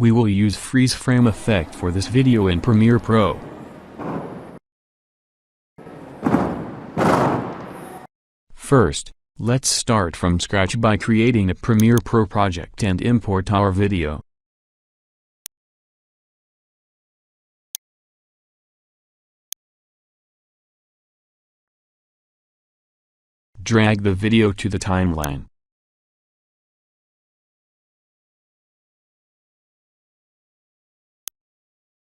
We will use freeze frame effect for this video in Premiere Pro. First, let's start from scratch by creating a Premiere Pro project and import our video. Drag the video to the timeline.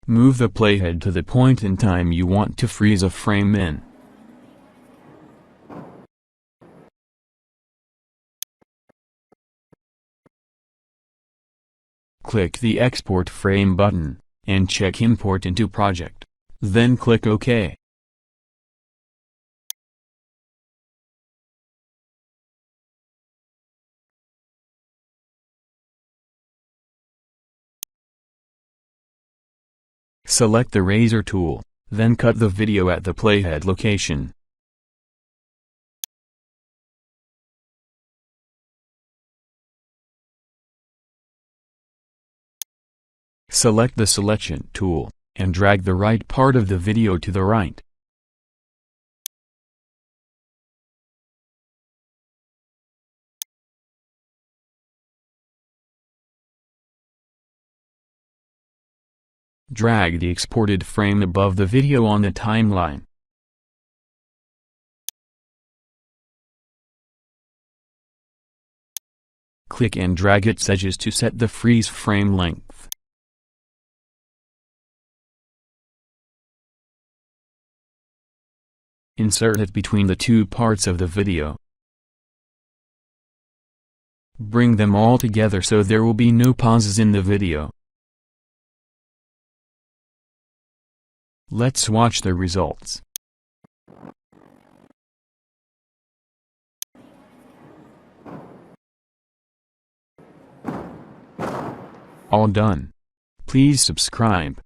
Move the playhead to the point in time you want to freeze a frame in. Click the Export Frame button, and check Import into Project. Then click OK. Select the razor tool, then cut the video at the playhead location. Select the selection tool, and drag the right part of the video to the right. Drag the exported frame above the video on the timeline. Click and drag its edges to set the freeze frame length. Insert it between the two parts of the video. Bring them all together so there will be no pauses in the video. Let's watch the results. All done. Please subscribe.